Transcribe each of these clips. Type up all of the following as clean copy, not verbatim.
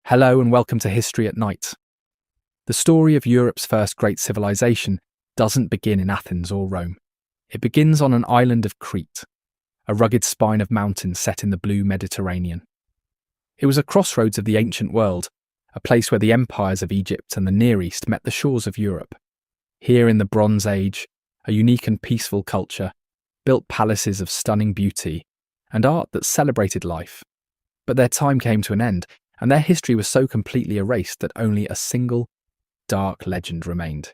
Hello and welcome to History at Night. The story of Europe's first great civilization doesn't begin in Athens or Rome. It begins on an island of Crete, a rugged spine of mountains set in the blue Mediterranean. It was a crossroads of the ancient world, a place where the empires of Egypt and the Near East met the shores of Europe. Here in the Bronze Age, a unique and peaceful culture built palaces of stunning beauty and art that celebrated life. But their time came to an end, and their history was so completely erased that only a single, dark legend remained: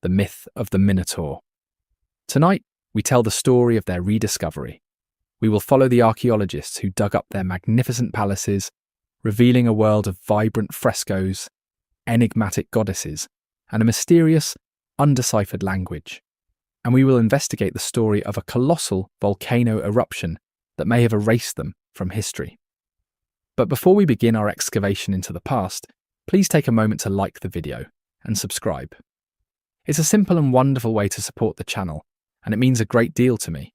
the myth of the Minotaur. Tonight, we tell the story of their rediscovery. We will follow the archaeologists who dug up their magnificent palaces, revealing a world of vibrant frescoes, enigmatic goddesses, and a mysterious, undeciphered language. And we will investigate the story of a colossal volcano eruption that may have erased them from history. But before we begin our excavation into the past, please take a moment to like the video and subscribe. It's a simple and wonderful way to support the channel, and it means a great deal to me.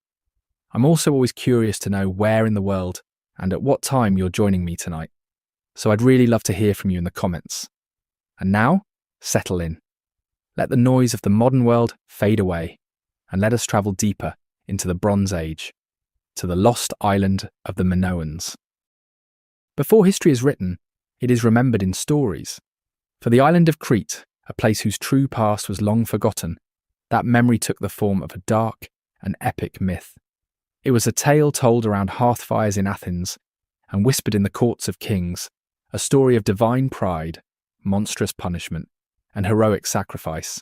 I'm also always curious to know where in the world and at what time you're joining me tonight, so I'd really love to hear from you in the comments. And now, settle in. Let the noise of the modern world fade away, and let us travel deeper into the Bronze Age, to the lost island of the Minoans. Before history is written, it is remembered in stories. For the island of Crete, a place whose true past was long forgotten, that memory took the form of a dark and epic myth. It was a tale told around hearthfires in Athens and whispered in the courts of kings, a story of divine pride, monstrous punishment, and heroic sacrifice.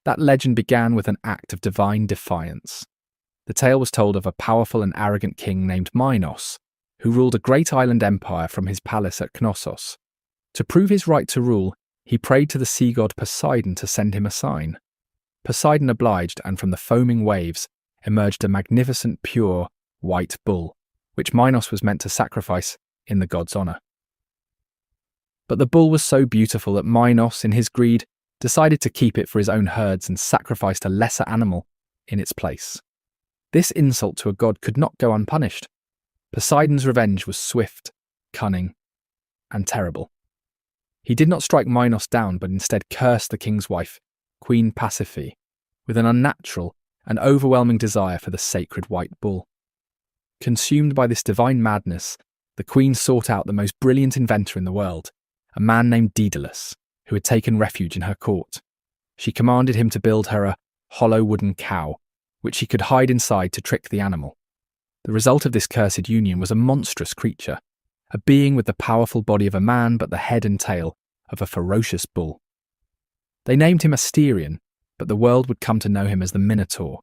That legend began with an act of divine defiance. The tale was told of a powerful and arrogant king named Minos, who ruled a great island empire from his palace at Knossos. To prove his right to rule, he prayed to the sea god Poseidon to send him a sign. Poseidon obliged, and from the foaming waves emerged a magnificent, pure, white bull, which Minos was meant to sacrifice in the god's honour. But the bull was so beautiful that Minos, in his greed, decided to keep it for his own herds and sacrificed a lesser animal in its place. This insult to a god could not go unpunished. Poseidon's revenge was swift, cunning, and terrible. He did not strike Minos down, but instead cursed the king's wife, Queen Pasiphae, with an unnatural and overwhelming desire for the sacred white bull. Consumed by this divine madness, the queen sought out the most brilliant inventor in the world, a man named Daedalus, who had taken refuge in her court. She commanded him to build her a hollow wooden cow, which she could hide inside to trick the animal. The result of this cursed union was a monstrous creature, a being with the powerful body of a man but the head and tail of a ferocious bull. They named him Asterion, but the world would come to know him as the Minotaur,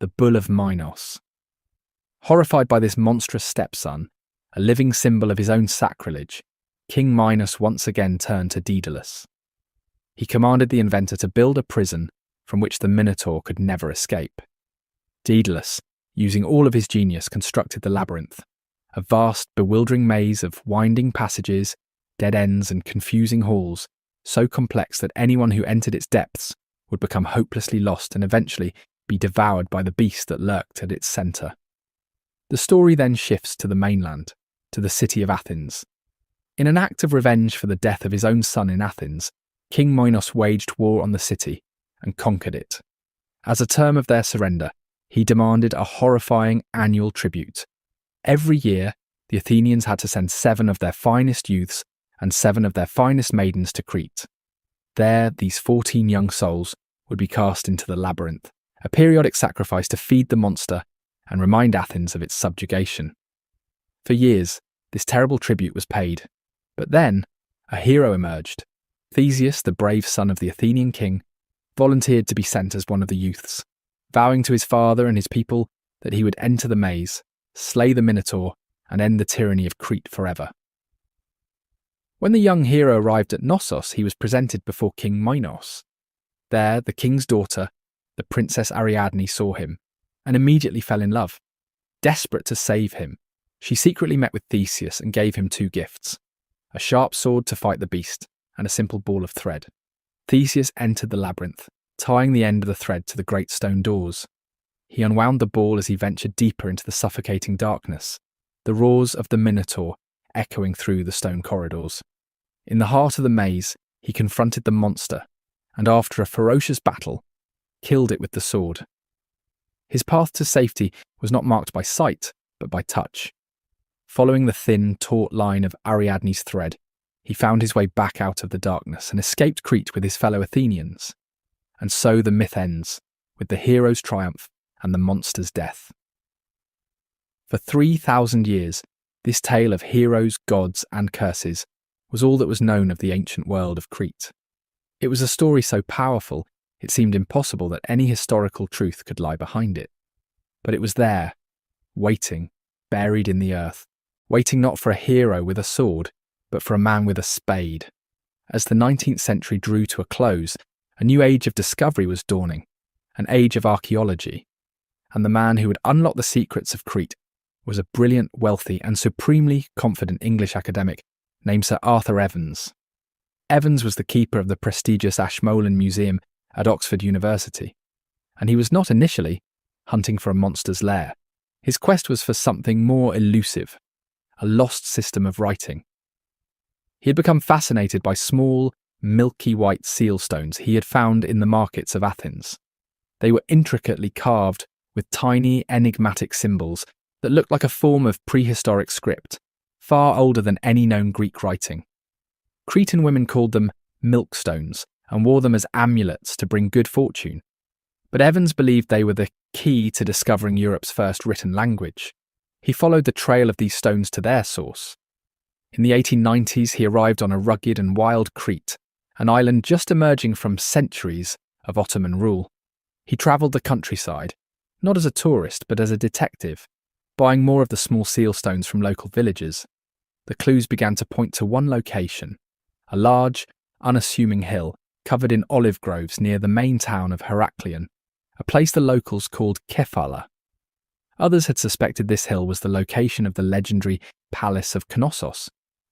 the bull of Minos. Horrified by this monstrous stepson, a living symbol of his own sacrilege, King Minos once again turned to Daedalus. He commanded the inventor to build a prison from which the Minotaur could never escape. Daedalus, using all of his genius, constructed the labyrinth, a vast, bewildering maze of winding passages, dead ends, and confusing halls, so complex that anyone who entered its depths would become hopelessly lost and eventually be devoured by the beast that lurked at its centre. The story then shifts to the mainland, to the city of Athens. In an act of revenge for the death of his own son in Athens, King Minos waged war on the city and conquered it. As a term of their surrender, he demanded a horrifying annual tribute. Every year, the Athenians had to send 7 of their finest youths and 7 of their finest maidens to Crete. There, these 14 young souls would be cast into the labyrinth, a periodic sacrifice to feed the monster and remind Athens of its subjugation. For years, this terrible tribute was paid, but then a hero emerged. Theseus, the brave son of the Athenian king, volunteered to be sent as one of the youths, vowing to his father and his people that he would enter the maze, slay the Minotaur, and end the tyranny of Crete forever. When the young hero arrived at Knossos, he was presented before King Minos. There, the king's daughter, the Princess Ariadne, saw him and immediately fell in love. Desperate to save him, she secretly met with Theseus and gave him 2 gifts: a sharp sword to fight the beast and a simple ball of thread. Theseus entered the labyrinth, tying the end of the thread to the great stone doors. He unwound the ball as he ventured deeper into the suffocating darkness, the roars of the Minotaur echoing through the stone corridors. In the heart of the maze, he confronted the monster, and after a ferocious battle, killed it with the sword. His path to safety was not marked by sight, but by touch. Following the thin, taut line of Ariadne's thread, he found his way back out of the darkness and escaped Crete with his fellow Athenians. And so the myth ends, with the hero's triumph and the monster's death. For 3,000 years, this tale of heroes, gods, and curses was all that was known of the ancient world of Crete. It was a story so powerful, it seemed impossible that any historical truth could lie behind it. But it was there, waiting, buried in the earth, waiting not for a hero with a sword, but for a man with a spade. As the 19th century drew to a close, a new age of discovery was dawning, an age of archaeology. And the man who would unlock the secrets of Crete was a brilliant, wealthy, and supremely confident English academic named Sir Arthur Evans. Evans was the keeper of the prestigious Ashmolean Museum at Oxford University, and he was not initially hunting for a monster's lair. His quest was for something more elusive, a lost system of writing. He had become fascinated by small, milky white seal stones he had found in the markets of Athens. They were intricately carved with tiny, enigmatic symbols that looked like a form of prehistoric script, far older than any known Greek writing. Cretan women called them milkstones and wore them as amulets to bring good fortune. But Evans believed they were the key to discovering Europe's first written language. He followed the trail of these stones to their source. In the 1890s, he arrived on a rugged and wild Crete, an island just emerging from centuries of Ottoman rule. He travelled the countryside, not as a tourist, but as a detective, buying more of the small seal stones from local villagers. The clues began to point to one location, a large, unassuming hill covered in olive groves near the main town of Heraklion, a place the locals called Kefala. Others had suspected this hill was the location of the legendary Palace of Knossos,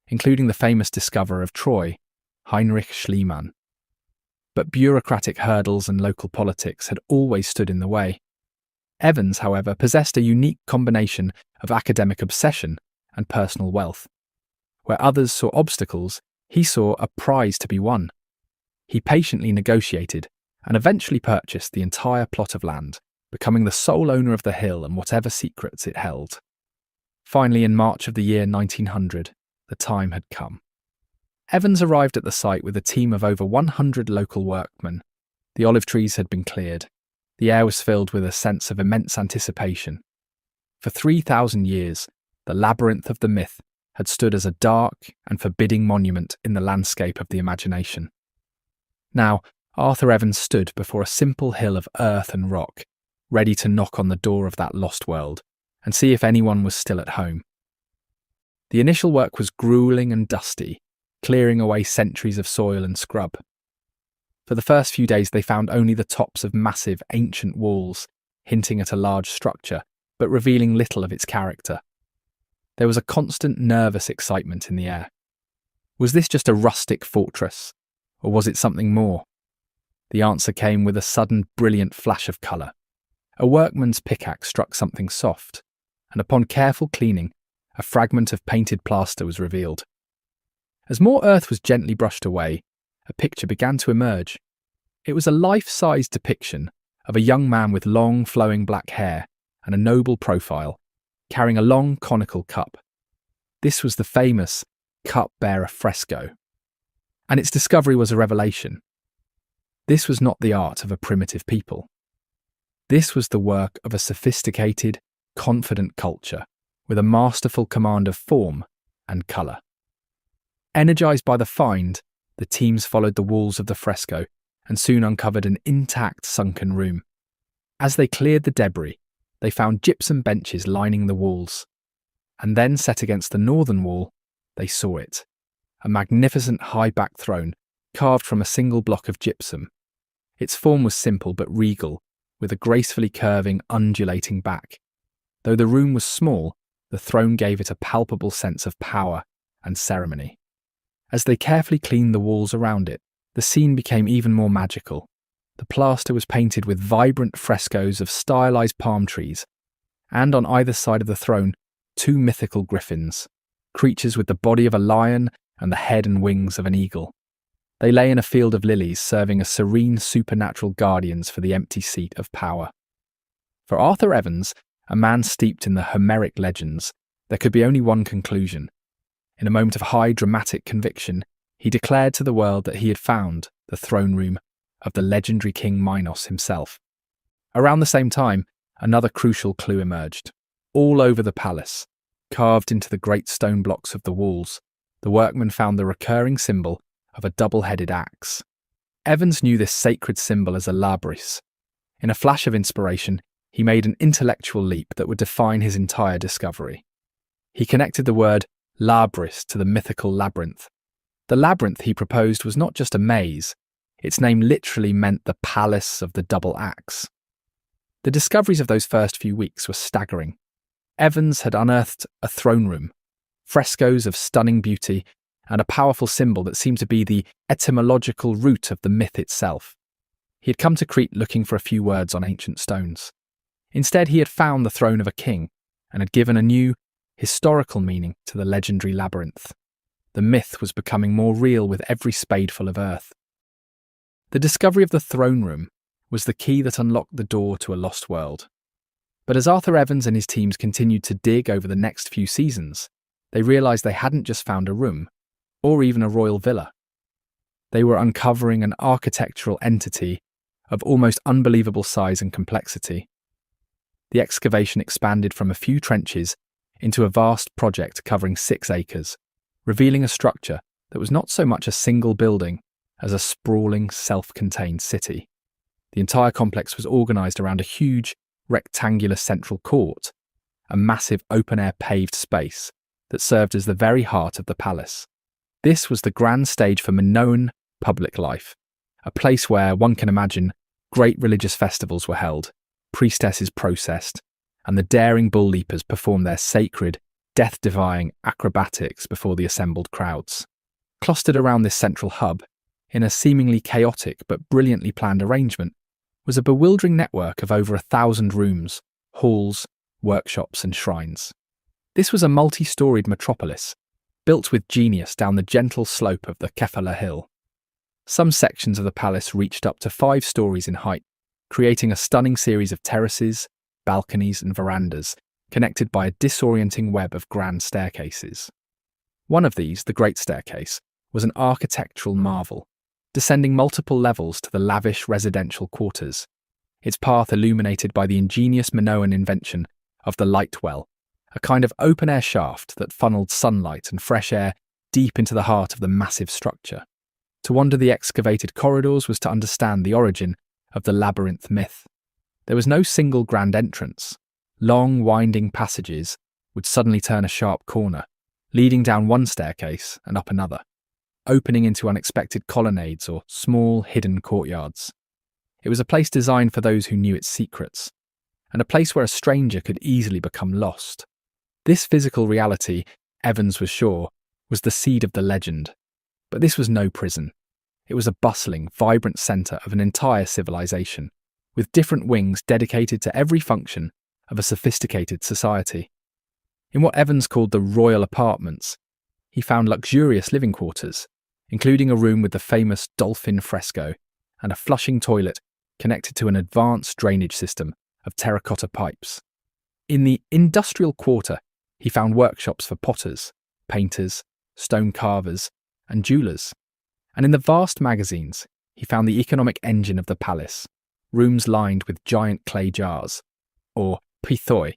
including the famous discoverer of Troy, Heinrich Schliemann. But bureaucratic hurdles and local politics had always stood in the way. Evans, however, possessed a unique combination of academic obsession and personal wealth. Where others saw obstacles, he saw a prize to be won. He patiently negotiated and eventually purchased the entire plot of land, becoming the sole owner of the hill and whatever secrets it held. Finally, in March of the year 1900, the time had come. Evans arrived at the site with a team of over 100 local workmen. The olive trees had been cleared. The air was filled with a sense of immense anticipation. For 3,000 years, the labyrinth of the myth had stood as a dark and forbidding monument in the landscape of the imagination. Now, Arthur Evans stood before a simple hill of earth and rock, ready to knock on the door of that lost world and see if anyone was still at home. The initial work was grueling and dusty, clearing away centuries of soil and scrub. For the first few days they found only the tops of massive ancient walls, hinting at a large structure, but revealing little of its character. There was a constant nervous excitement in the air. Was this just a rustic fortress, or was it something more? The answer came with a sudden brilliant flash of colour. A workman's pickaxe struck something soft, and upon careful cleaning, a fragment of painted plaster was revealed. As more earth was gently brushed away, a picture began to emerge. It was a life-size depiction of a young man with long, flowing black hair and a noble profile, carrying a long, conical cup. This was the famous cup-bearer fresco, and its discovery was a revelation. This was not the art of a primitive people. This was the work of a sophisticated, confident culture with a masterful command of form and colour. Energised by the find, the teams followed the walls of the fresco and soon uncovered an intact sunken room. As they cleared the debris, they found gypsum benches lining the walls. And then, set against the northern wall, they saw it, a magnificent high-backed throne carved from a single block of gypsum. Its form was simple but regal, with a gracefully curving, undulating back. Though the room was small, the throne gave it a palpable sense of power and ceremony. As they carefully cleaned the walls around it, the scene became even more magical. The plaster was painted with vibrant frescoes of stylized palm trees, and on either side of the throne, two mythical griffins, creatures with the body of a lion and the head and wings of an eagle. They lay in a field of lilies, serving as serene supernatural guardians for the empty seat of power. For Arthur Evans, a man steeped in the Homeric legends, there could be only one conclusion. In a moment of high dramatic conviction, he declared to the world that he had found the throne room of the legendary King Minos himself. Around the same time, another crucial clue emerged. All over the palace, carved into the great stone blocks of the walls, the workmen found the recurring symbol of a double-headed axe. Evans knew this sacred symbol as a labris. In a flash of inspiration, he made an intellectual leap that would define his entire discovery. He connected the word labris to the mythical labyrinth. The labyrinth he proposed was not just a maze, its name literally meant the palace of the double axe. The discoveries of those first few weeks were staggering. Evans had unearthed a throne room, frescoes of stunning beauty, and a powerful symbol that seemed to be the etymological root of the myth itself. He had come to Crete looking for a few words on ancient stones. Instead, he had found the throne of a king and had given a new, historical meaning to the legendary labyrinth. The myth was becoming more real with every spadeful of earth. The discovery of the throne room was the key that unlocked the door to a lost world. But as Arthur Evans and his teams continued to dig over the next few seasons, they realised they hadn't just found a room, or even a royal villa. They were uncovering an architectural entity of almost unbelievable size and complexity. The excavation expanded from a few trenches into a vast project covering 6 acres, revealing a structure that was not so much a single building as a sprawling, self-contained city. The entire complex was organised around a huge, rectangular central court, a massive open-air paved space that served as the very heart of the palace. This was the grand stage for Minoan public life, a place where, one can imagine, great religious festivals were held, priestesses processed, and the daring bull leapers performed their sacred, death-defying acrobatics before the assembled crowds. Clustered around this central hub, in a seemingly chaotic but brilliantly planned arrangement, was a bewildering network of over 1,000 rooms, halls, workshops and shrines. This was a multi-storied metropolis, built with genius down the gentle slope of the Kefala Hill. Some sections of the palace reached up to 5 stories in height, creating a stunning series of terraces, balconies and verandas, connected by a disorienting web of grand staircases. One of these, the Great Staircase, was an architectural marvel, descending multiple levels to the lavish residential quarters, its path illuminated by the ingenious Minoan invention of the light well, a kind of open-air shaft that funneled sunlight and fresh air deep into the heart of the massive structure. To wander the excavated corridors was to understand the origin of the labyrinth myth. There was no single grand entrance. Long, winding passages would suddenly turn a sharp corner, leading down one staircase and up another, opening into unexpected colonnades or small, hidden courtyards. It was a place designed for those who knew its secrets, and a place where a stranger could easily become lost. This physical reality, Evans was sure, was the seed of the legend. But this was no prison. It was a bustling, vibrant centre of an entire civilization, with different wings dedicated to every function of a sophisticated society. In what Evans called the royal apartments, he found luxurious living quarters, including a room with the famous dolphin fresco and a flushing toilet connected to an advanced drainage system of terracotta pipes. In the industrial quarter, he found workshops for potters, painters, stone carvers, and jewellers. And in the vast magazines, he found the economic engine of the palace, rooms lined with giant clay jars, or pithoi,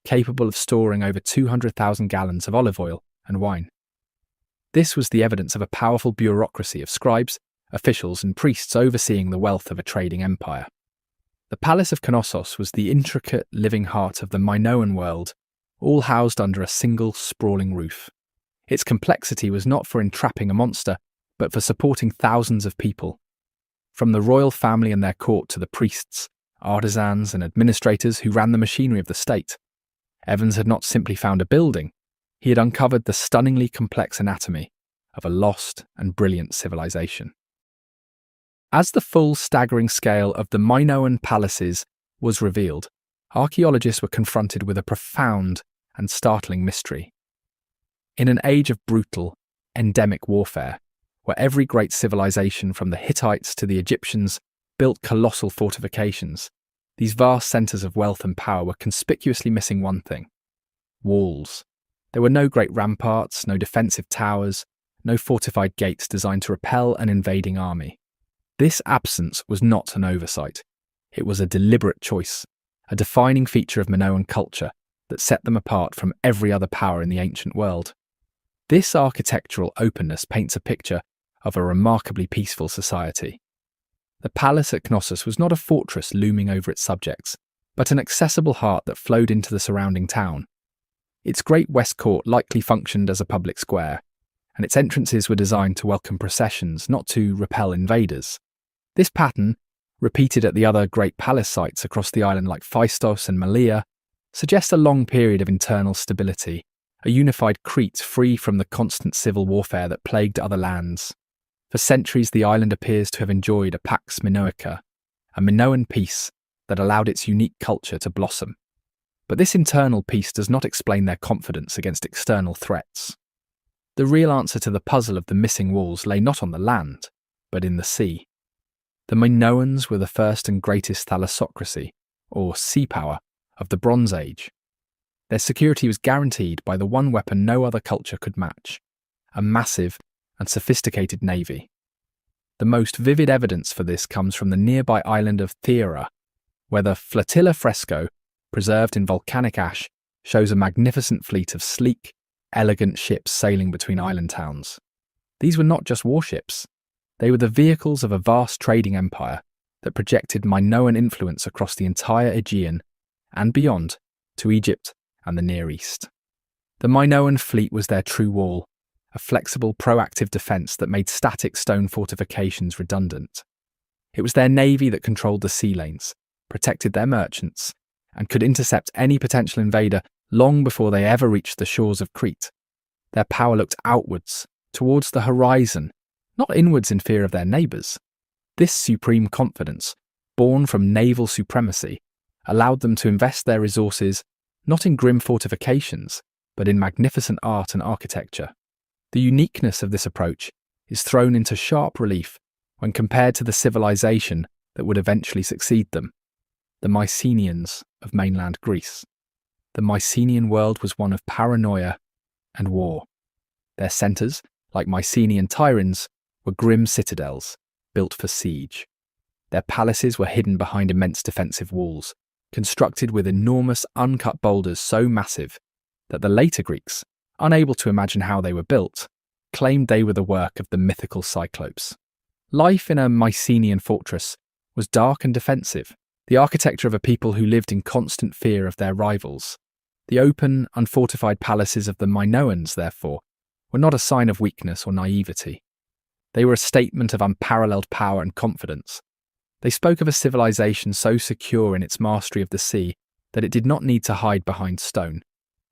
capable of storing over 200,000 gallons of olive oil and wine. This was the evidence of a powerful bureaucracy of scribes, officials, and priests overseeing the wealth of a trading empire. The Palace of Knossos was the intricate living heart of the Minoan world, all housed under a single sprawling roof. Its complexity was not for entrapping a monster, but for supporting thousands of people. From the royal family and their court to the priests, artisans and administrators who ran the machinery of the state. Evans had not simply found a building, he had uncovered the stunningly complex anatomy of a lost and brilliant civilization. As the full staggering scale of the Minoan palaces was revealed, archaeologists were confronted with a profound and startling mystery. In an age of brutal, endemic warfare, where every great civilization from the Hittites to the Egyptians built colossal fortifications. These vast centres of wealth and power were conspicuously missing one thing: walls. There were no great ramparts, no defensive towers, no fortified gates designed to repel an invading army. This absence was not an oversight. It was a deliberate choice, a defining feature of Minoan culture that set them apart from every other power in the ancient world. This architectural openness paints a picture of a remarkably peaceful society. The palace at Knossos was not a fortress looming over its subjects, but an accessible heart that flowed into the surrounding town. Its great west court likely functioned as a public square, and its entrances were designed to welcome processions, not to repel invaders. This pattern, repeated at the other great palace sites across the island like Phaistos and Malea, suggests a long period of internal stability, a unified Crete free from the constant civil warfare that plagued other lands. For centuries, the island appears to have enjoyed a Pax Minoica, a Minoan peace that allowed its unique culture to blossom. But this internal peace does not explain their confidence against external threats. The real answer to the puzzle of the missing walls lay not on the land, but in the sea. The Minoans were the first and greatest thalassocracy, or sea power, of the Bronze Age. Their security was guaranteed by the one weapon no other culture could match: a massive and sophisticated navy. The most vivid evidence for this comes from the nearby island of Thera, where the flotilla fresco, preserved in volcanic ash, shows a magnificent fleet of sleek, elegant ships sailing between island towns. These were not just warships. They were the vehicles of a vast trading empire that projected Minoan influence across the entire Aegean and beyond to Egypt and the Near East. The Minoan fleet was their true wall, a flexible, proactive defence that made static stone fortifications redundant. It was their navy that controlled the sea lanes, protected their merchants, and could intercept any potential invader long before they ever reached the shores of Crete. Their power looked outwards, towards the horizon, not inwards in fear of their neighbours. This supreme confidence, born from naval supremacy, allowed them to invest their resources not in grim fortifications, but in magnificent art and architecture. The uniqueness of this approach is thrown into sharp relief when compared to the civilization that would eventually succeed them, the Mycenaeans of mainland Greece. The Mycenaean world was one of paranoia and war. Their centres, like Mycenaean Tiryns, were grim citadels, built for siege. Their palaces were hidden behind immense defensive walls, constructed with enormous uncut boulders so massive that the later Greeks, unable to imagine how they were built, claimed they were the work of the mythical Cyclopes. Life in a Mycenaean fortress was dark and defensive, the architecture of a people who lived in constant fear of their rivals. The open, unfortified palaces of the Minoans, therefore, were not a sign of weakness or naivety. They were a statement of unparalleled power and confidence. They spoke of a civilization so secure in its mastery of the sea that it did not need to hide behind stone.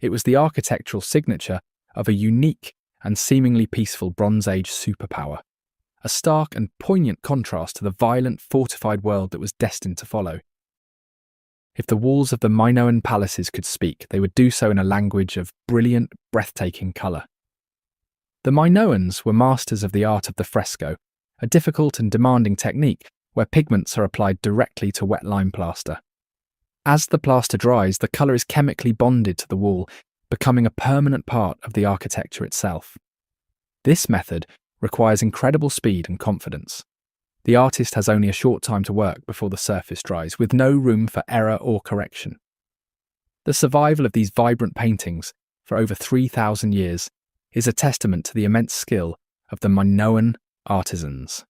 It was the architectural signature of a unique and seemingly peaceful Bronze Age superpower, a stark and poignant contrast to the violent, fortified world that was destined to follow. If the walls of the Minoan palaces could speak, they would do so in a language of brilliant, breathtaking colour. The Minoans were masters of the art of the fresco, a difficult and demanding technique where pigments are applied directly to wet lime plaster. As the plaster dries, the colour is chemically bonded to the wall, becoming a permanent part of the architecture itself. This method requires incredible speed and confidence. The artist has only a short time to work before the surface dries, with no room for error or correction. The survival of these vibrant paintings for over 3,000 years is a testament to the immense skill of the Minoan artisans.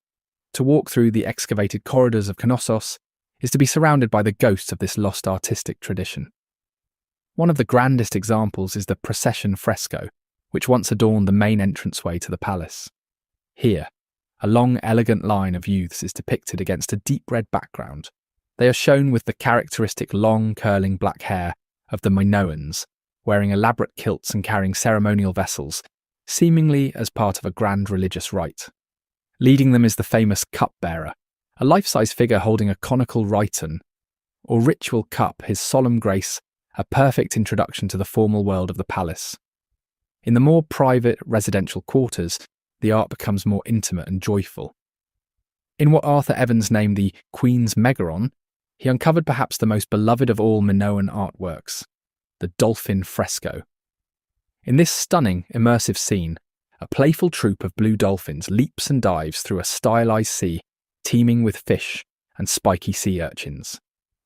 To walk through the excavated corridors of Knossos is to be surrounded by the ghosts of this lost artistic tradition. One of the grandest examples is the procession fresco, which once adorned the main entranceway to the palace. Here, a long, elegant line of youths is depicted against a deep red background. They are shown with the characteristic long, curling black hair of the Minoans, wearing elaborate kilts and carrying ceremonial vessels, seemingly as part of a grand religious rite. Leading them is the famous cup-bearer, a life-size figure holding a conical rhyton, or ritual cup, his solemn grace, a perfect introduction to the formal world of the palace. In the more private residential quarters, the art becomes more intimate and joyful. In what Arthur Evans named the Queen's Megaron, he uncovered perhaps the most beloved of all Minoan artworks, the dolphin fresco. In this stunning, immersive scene, a playful troop of blue dolphins leaps and dives through a stylized sea teeming with fish and spiky sea urchins.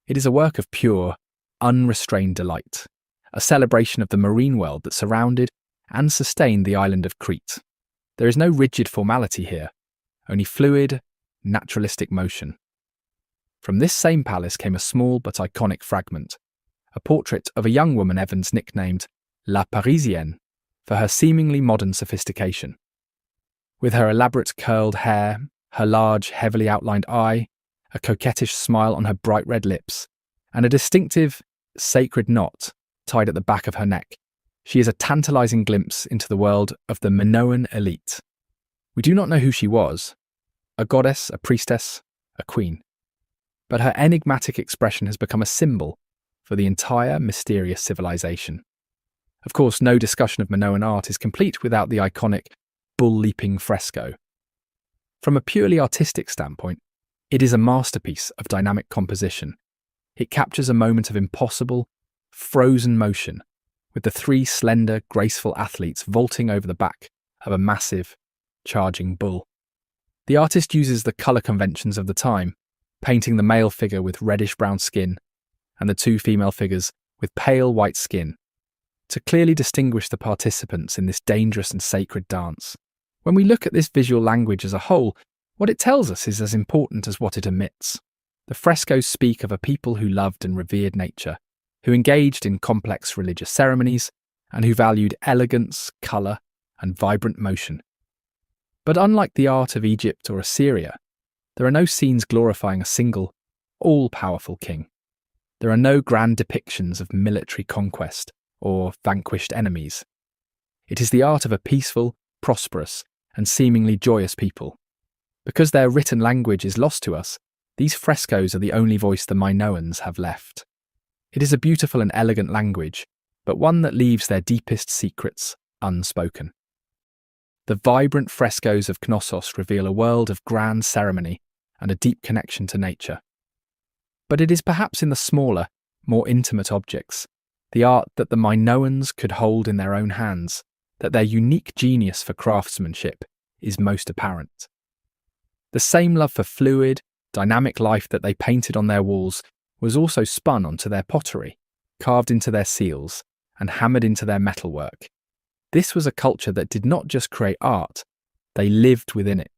It is a work of pure, unrestrained delight, a celebration of the marine world that surrounded and sustained the island of Crete. There is no rigid formality here, only fluid, naturalistic motion. From this same palace came a small but iconic fragment, a portrait of a young woman Evans nicknamed La Parisienne for her seemingly modern sophistication. With her elaborate curled hair, her large, heavily outlined eye, a coquettish smile on her bright red lips, and a distinctive, sacred knot tied at the back of her neck, she is a tantalizing glimpse into the world of the Minoan elite. We do not know who she was, a goddess, a priestess, a queen. But her enigmatic expression has become a symbol for the entire mysterious civilization. Of course, no discussion of Minoan art is complete without the iconic bull-leaping fresco. From a purely artistic standpoint, it is a masterpiece of dynamic composition. It captures a moment of impossible, frozen motion, with the three slender, graceful athletes vaulting over the back of a massive, charging bull. The artist uses the colour conventions of the time, painting the male figure with reddish-brown skin and the two female figures with pale white skin, to clearly distinguish the participants in this dangerous and sacred dance. When we look at this visual language as a whole, what it tells us is as important as what it emits. The frescoes speak of a people who loved and revered nature, who engaged in complex religious ceremonies, and who valued elegance, colour, and vibrant motion. But unlike the art of Egypt or Assyria, there are no scenes glorifying a single, all-powerful king. There are no grand depictions of military conquest or vanquished enemies. It is the art of a peaceful, prosperous, and seemingly joyous people. Because their written language is lost to us, these frescoes are the only voice the Minoans have left. It is a beautiful and elegant language, but one that leaves their deepest secrets unspoken. The vibrant frescoes of Knossos reveal a world of grand ceremony and a deep connection to nature. But it is perhaps in the smaller, more intimate objects, the art that the Minoans could hold in their own hands, that their unique genius for craftsmanship is most apparent. The same love for fluid, dynamic life that they painted on their walls was also spun onto their pottery, carved into their seals, and hammered into their metalwork. This was a culture that did not just create art, they lived within it.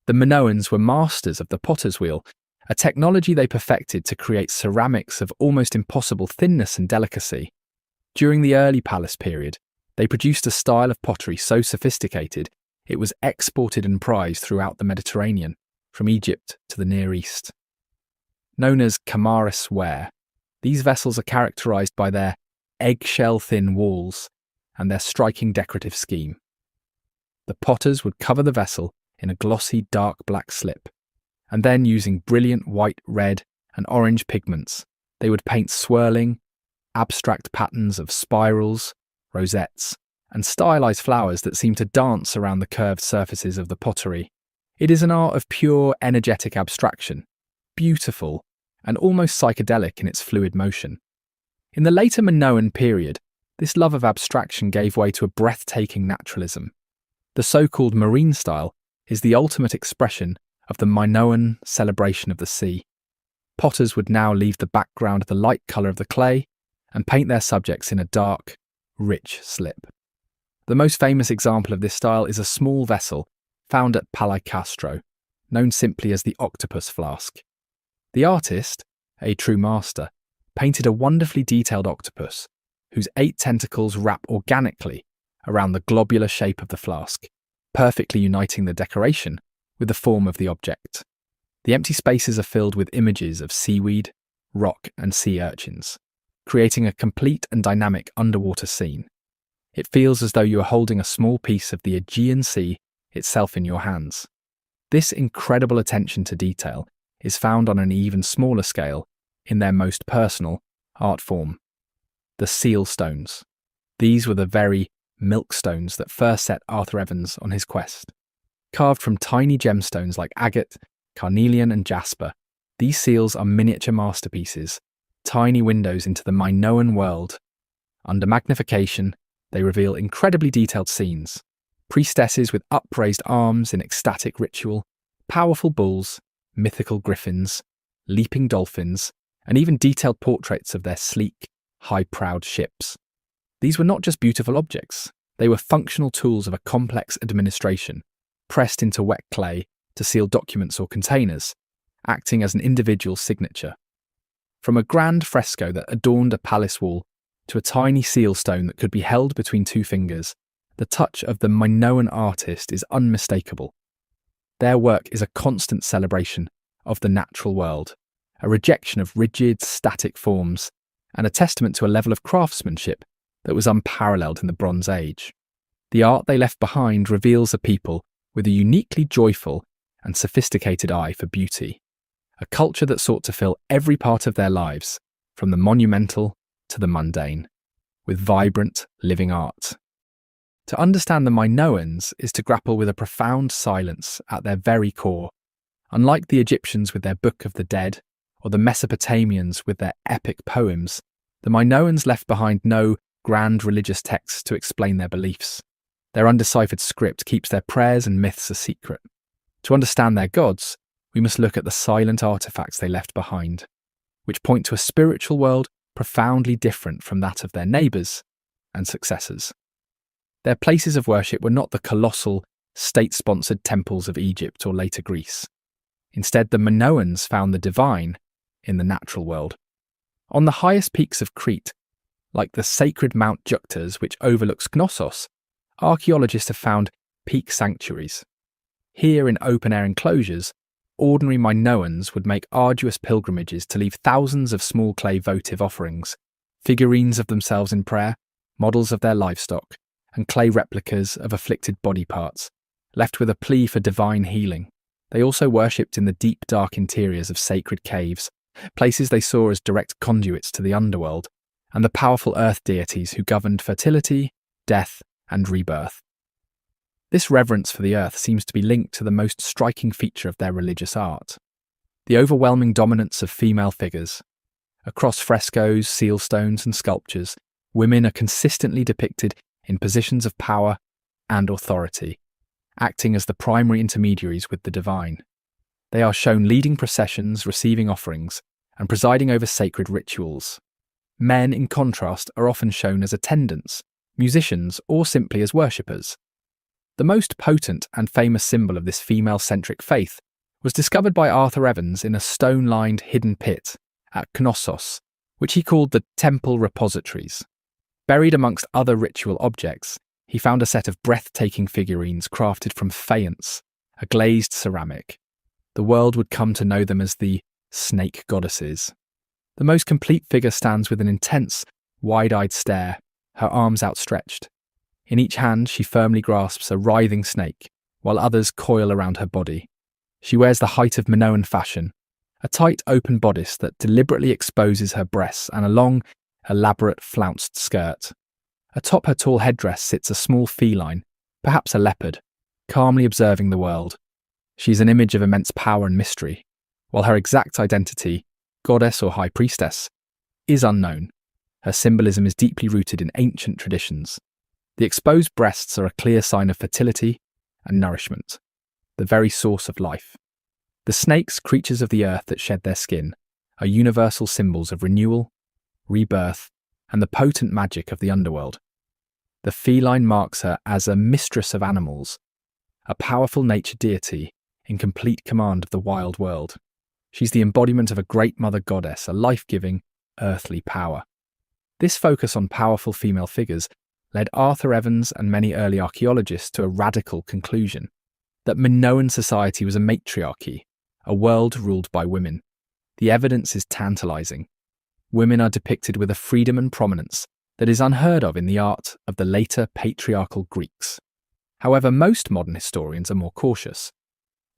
The Minoans were masters of the potter's wheel, a technology they perfected to create ceramics of almost impossible thinness and delicacy. During the early palace period, they produced a style of pottery so sophisticated it was exported and prized throughout the Mediterranean, from Egypt to the Near East. Known as Kamaris ware, these vessels are characterized by their eggshell-thin walls and their striking decorative scheme. The potters would cover the vessel in a glossy dark black slip, and then using brilliant white, red, and orange pigments, they would paint swirling, abstract patterns of spirals, rosettes, and stylized flowers that seem to dance around the curved surfaces of the pottery. It is an art of pure, energetic abstraction, beautiful, and almost psychedelic in its fluid motion. In the later Minoan period, this love of abstraction gave way to a breathtaking naturalism. The so-called marine style is the ultimate expression of the Minoan celebration of the sea. Potters would now leave the background of the light colour of the clay and paint their subjects in a dark, rich slip. The most famous example of this style is a small vessel found at Pallaicastro, known simply as the octopus flask. The artist, a true master, painted a wonderfully detailed octopus whose 8 tentacles wrap organically around the globular shape of the flask, perfectly uniting the decoration with the form of the object. The empty spaces are filled with images of seaweed, rock, and sea urchins, creating a complete and dynamic underwater scene. It feels as though you are holding a small piece of the Aegean Sea itself in your hands. This incredible attention to detail is found on an even smaller scale in their most personal art form, the seal stones. These were the very milkstones that first set Arthur Evans on his quest. Carved from tiny gemstones like agate, carnelian, and jasper, these seals are miniature masterpieces, tiny windows into the Minoan world. Under magnification, they reveal incredibly detailed scenes, priestesses with upraised arms in ecstatic ritual, powerful bulls, mythical griffins, leaping dolphins, and even detailed portraits of their sleek, high-prowed ships. These were not just beautiful objects, they were functional tools of a complex administration, pressed into wet clay to seal documents or containers, acting as an individual signature. From a grand fresco that adorned a palace wall to a tiny seal stone that could be held between two fingers, the touch of the Minoan artist is unmistakable. Their work is a constant celebration of the natural world, a rejection of rigid, static forms, and a testament to a level of craftsmanship that was unparalleled in the Bronze Age. The art they left behind reveals a people with a uniquely joyful and sophisticated eye for beauty, a culture that sought to fill every part of their lives, from the monumental to the mundane, with vibrant, living art. To understand the Minoans is to grapple with a profound silence at their very core. Unlike the Egyptians with their Book of the Dead, or the Mesopotamians with their epic poems, the Minoans left behind no grand religious texts to explain their beliefs. Their undeciphered script keeps their prayers and myths a secret. To understand their gods, we must look at the silent artifacts they left behind, which point to a spiritual world profoundly different from that of their neighbours and successors. Their places of worship were not the colossal, state-sponsored temples of Egypt or later Greece. Instead, the Minoans found the divine in the natural world. On the highest peaks of Crete, like the sacred Mount Juktas which overlooks Knossos, archaeologists have found peak sanctuaries. Here in open-air enclosures, ordinary Minoans would make arduous pilgrimages to leave thousands of small clay votive offerings, figurines of themselves in prayer, models of their livestock, and clay replicas of afflicted body parts, left with a plea for divine healing. They also worshipped in the deep, dark interiors of sacred caves, places they saw as direct conduits to the underworld, and the powerful earth deities who governed fertility, death, and rebirth. This reverence for the earth seems to be linked to the most striking feature of their religious art: the overwhelming dominance of female figures. Across frescoes, seal stones, and sculptures, women are consistently depicted in positions of power and authority, acting as the primary intermediaries with the divine. They are shown leading processions, receiving offerings, and presiding over sacred rituals. Men, in contrast, are often shown as attendants, musicians, or simply as worshippers. The most potent and famous symbol of this female-centric faith was discovered by Arthur Evans in a stone-lined hidden pit at Knossos, which he called the Temple Repositories. Buried amongst other ritual objects, he found a set of breathtaking figurines crafted from faience, a glazed ceramic. The world would come to know them as the snake goddesses. The most complete figure stands with an intense, wide-eyed stare, her arms outstretched. In each hand, she firmly grasps a writhing snake, while others coil around her body. She wears the height of Minoan fashion, a tight, open bodice that deliberately exposes her breasts and a long, elaborate flounced skirt. Atop her tall headdress sits a small feline, perhaps a leopard, calmly observing the world. She's an image of immense power and mystery, while her exact identity, goddess or high priestess, is unknown. Her symbolism is deeply rooted in ancient traditions. The exposed breasts are a clear sign of fertility and nourishment, the very source of life. The snakes, creatures of the earth that shed their skin, are universal symbols of renewal, rebirth, and the potent magic of the underworld. The feline marks her as a mistress of animals, a powerful nature deity in complete command of the wild world. She's the embodiment of a great mother goddess, a life-giving, earthly power. This focus on powerful female figures led Arthur Evans and many early archaeologists to a radical conclusion: that Minoan society was a matriarchy, a world ruled by women. The evidence is tantalizing. Women are depicted with a freedom and prominence that is unheard of in the art of the later patriarchal Greeks. However, most modern historians are more cautious.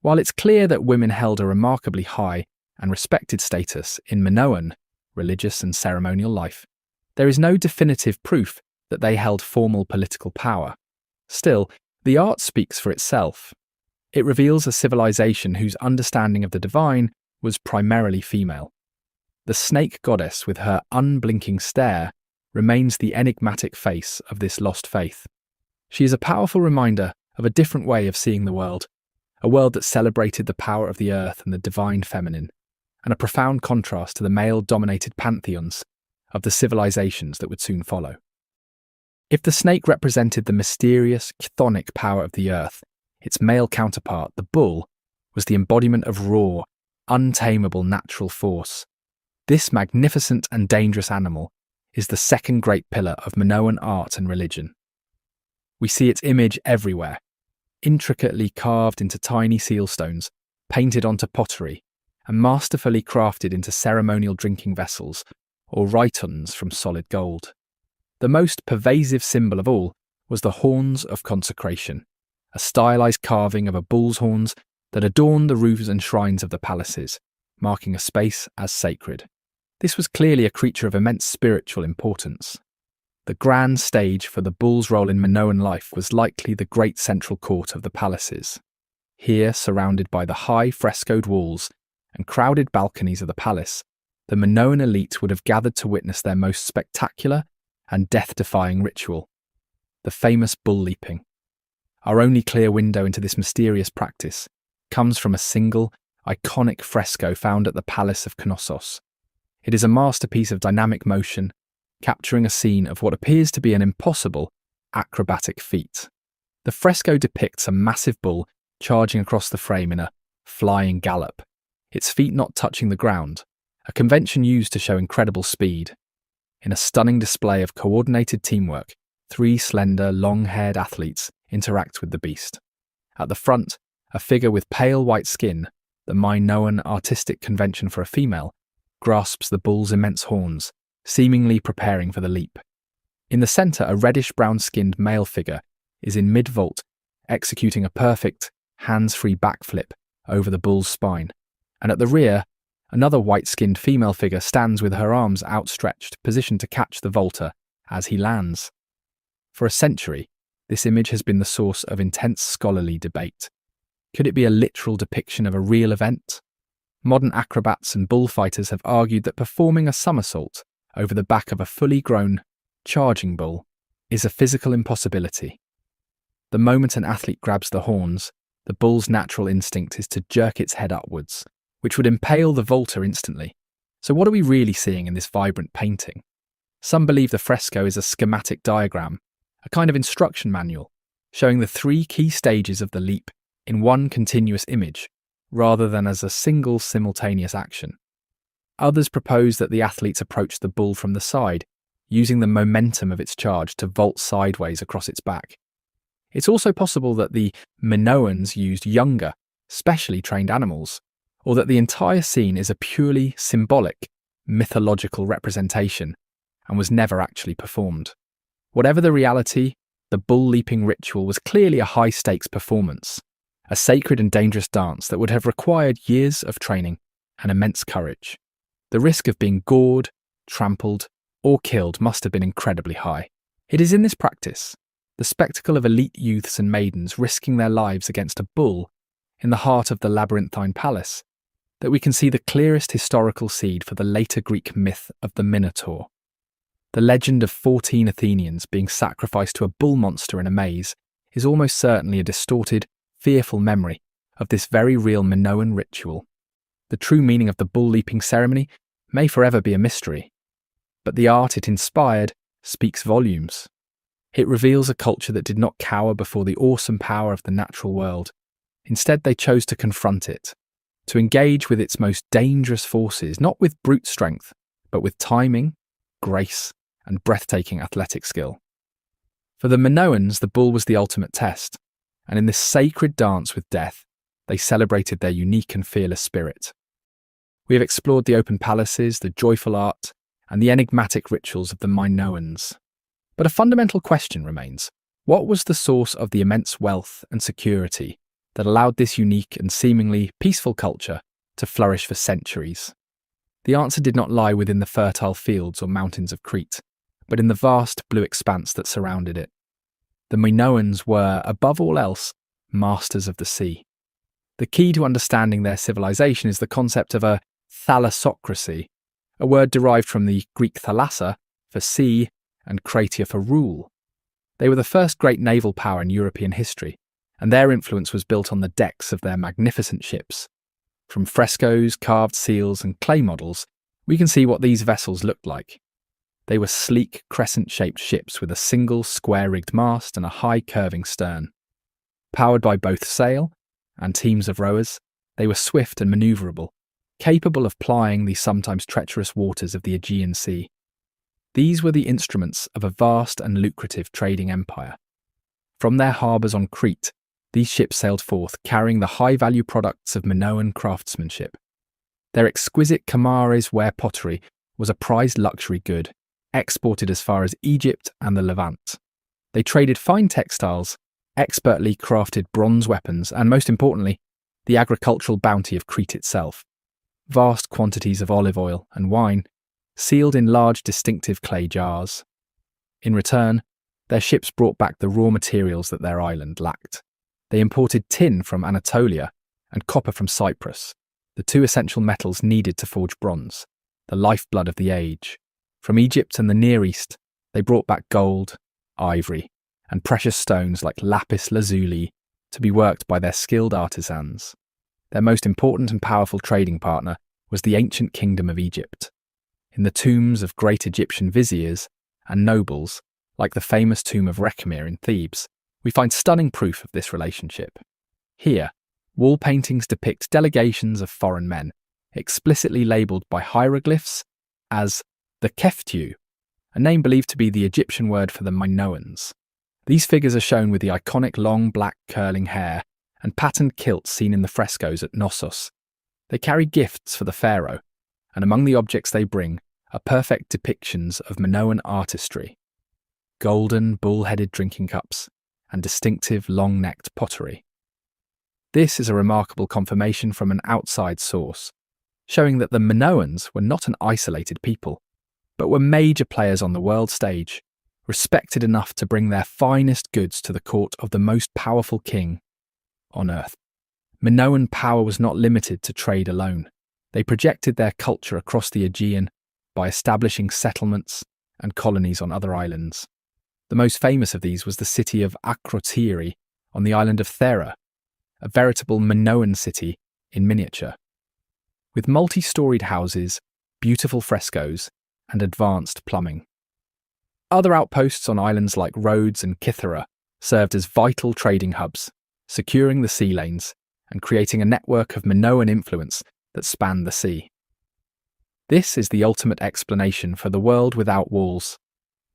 While it's clear that women held a remarkably high and respected status in Minoan religious and ceremonial life, there is no definitive proof that they held formal political power. Still, the art speaks for itself. It reveals a civilization whose understanding of the divine was primarily female. The snake goddess with her unblinking stare remains the enigmatic face of this lost faith. She is a powerful reminder of a different way of seeing the world, a world that celebrated the power of the earth and the divine feminine, and a profound contrast to the male-dominated pantheons of the civilizations that would soon follow. If the snake represented the mysterious, chthonic power of the earth, its male counterpart, the bull, was the embodiment of raw, untamable natural force. This magnificent and dangerous animal is the second great pillar of Minoan art and religion. We see its image everywhere, intricately carved into tiny seal stones, painted onto pottery, and masterfully crafted into ceremonial drinking vessels or rhytons from solid gold. The most pervasive symbol of all was the horns of consecration, a stylized carving of a bull's horns that adorned the roofs and shrines of the palaces, marking a space as sacred. This was clearly a creature of immense spiritual importance. The grand stage for the bull's role in Minoan life was likely the great central court of the palaces. Here, surrounded by the high frescoed walls and crowded balconies of the palace, the Minoan elite would have gathered to witness their most spectacular and death-defying ritual, the famous bull leaping. Our only clear window into this mysterious practice comes from a single, iconic fresco found at the Palace of Knossos. It is a masterpiece of dynamic motion, capturing a scene of what appears to be an impossible acrobatic feat. The fresco depicts a massive bull charging across the frame in a flying gallop, its feet not touching the ground, a convention used to show incredible speed. In a stunning display of coordinated teamwork, 3 slender, long-haired athletes interact with the beast. At the front, a figure with pale white skin, the Minoan artistic convention for a female, grasps the bull's immense horns, seemingly preparing for the leap. In the centre, a reddish-brown-skinned male figure is in mid-vault, executing a perfect, hands-free backflip over the bull's spine, and at the rear, another white-skinned female figure stands with her arms outstretched, positioned to catch the vaulter as he lands. For a century, this image has been the source of intense scholarly debate. Could it be a literal depiction of a real event? Modern acrobats and bullfighters have argued that performing a somersault over the back of a fully grown, charging bull is a physical impossibility. The moment an athlete grabs the horns, the bull's natural instinct is to jerk its head upwards, which would impale the vaulter instantly. So what are we really seeing in this vibrant painting? Some believe the fresco is a schematic diagram, a kind of instruction manual, showing the 3 key stages of the leap in one continuous image, rather than as a single simultaneous action. Others propose that the athletes approach the bull from the side, using the momentum of its charge to vault sideways across its back. It's also possible that the Minoans used younger, specially trained animals, or that the entire scene is a purely symbolic, mythological representation and was never actually performed. Whatever the reality, the bull leaping ritual was clearly a high-stakes performance, a sacred and dangerous dance that would have required years of training and immense courage. The risk of being gored, trampled, or killed must have been incredibly high. It is in this practice, the spectacle of elite youths and maidens risking their lives against a bull in the heart of the labyrinthine palace, that we can see the clearest historical seed for the later Greek myth of the Minotaur. The legend of 14 Athenians being sacrificed to a bull monster in a maze is almost certainly a distorted, fearful memory of this very real Minoan ritual. The true meaning of the bull leaping ceremony may forever be a mystery, but the art it inspired speaks volumes. It reveals a culture that did not cower before the awesome power of the natural world. Instead, they chose to confront it, to engage with its most dangerous forces, not with brute strength, but with timing, grace, and breathtaking athletic skill. For the Minoans, the bull was the ultimate test, and in this sacred dance with death, they celebrated their unique and fearless spirit. We have explored the open palaces, the joyful art, and the enigmatic rituals of the Minoans. But a fundamental question remains: what was the source of the immense wealth and security that allowed this unique and seemingly peaceful culture to flourish for centuries? The answer did not lie within the fertile fields or mountains of Crete, but in the vast blue expanse that surrounded it. The Minoans were, above all else, masters of the sea. The key to understanding their civilization is the concept of a thalassocracy, a word derived from the Greek thalassa for sea and kratia for rule. They were the first great naval power in European history, and their influence was built on the decks of their magnificent ships. From frescoes, carved seals, and clay models, we can see what these vessels looked like. They were sleek, crescent-shaped ships with a single square-rigged mast and a high curving stern. Powered by both sail and teams of rowers, they were swift and manoeuvrable, capable of plying the sometimes treacherous waters of the Aegean Sea. These were the instruments of a vast and lucrative trading empire. From their harbours on Crete, these ships sailed forth, carrying the high-value products of Minoan craftsmanship. Their exquisite Kamares ware pottery was a prized luxury good, exported as far as Egypt and the Levant. They traded fine textiles, expertly crafted bronze weapons, and most importantly, the agricultural bounty of Crete itself. Vast quantities of olive oil and wine, sealed in large distinctive clay jars. In return, their ships brought back the raw materials that their island lacked. They imported tin from Anatolia and copper from Cyprus, the two essential metals needed to forge bronze, the lifeblood of the age. From Egypt and the Near East, they brought back gold, ivory, and precious stones like lapis lazuli to be worked by their skilled artisans. Their most important and powerful trading partner was the ancient kingdom of Egypt. In the tombs of great Egyptian viziers and nobles, like the famous tomb of Rekhmir in Thebes, we find stunning proof of this relationship. Here, wall paintings depict delegations of foreign men, explicitly labelled by hieroglyphs as the Keftiu, a name believed to be the Egyptian word for the Minoans. These figures are shown with the iconic long black curling hair and patterned kilts seen in the frescoes at Knossos. They carry gifts for the pharaoh, and among the objects they bring are perfect depictions of Minoan artistry: golden bull-headed drinking cups and distinctive long-necked pottery. This is a remarkable confirmation from an outside source, showing that the Minoans were not an isolated people, but were major players on the world stage, respected enough to bring their finest goods to the court of the most powerful king on earth. Minoan power was not limited to trade alone. They projected their culture across the Aegean by establishing settlements and colonies on other islands. The most famous of these was the city of Akrotiri on the island of Thera, a veritable Minoan city in miniature. With multi-storied houses, beautiful frescoes, and advanced plumbing. Other outposts on islands like Rhodes and Kythera served as vital trading hubs, securing the sea lanes and creating a network of Minoan influence that spanned the sea. This is the ultimate explanation for the world without walls.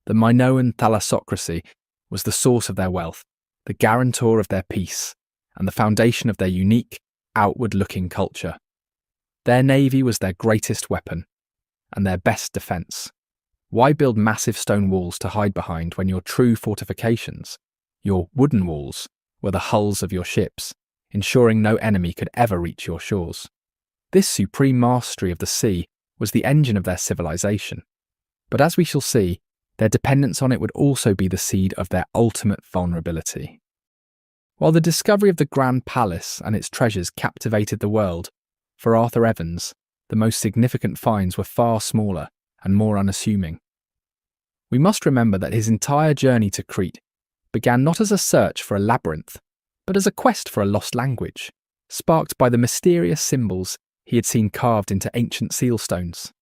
The Minoan thalassocracy was the source of their wealth, the guarantor of their peace, and the foundation of their unique, outward-looking culture. Their navy was their greatest weapon, and their best defence. Why build massive stone walls to hide behind when your true fortifications, your wooden walls, were the hulls of your ships, ensuring no enemy could ever reach your shores? This supreme mastery of the sea was the engine of their civilization. But as we shall see, their dependence on it would also be the seed of their ultimate vulnerability. While the discovery of the Grand Palace and its treasures captivated the world, for Arthur Evans, the most significant finds were far smaller and more unassuming. We must remember that his entire journey to Crete began not as a search for a labyrinth, but as a quest for a lost language, sparked by the mysterious symbols he had seen carved into ancient sealstones.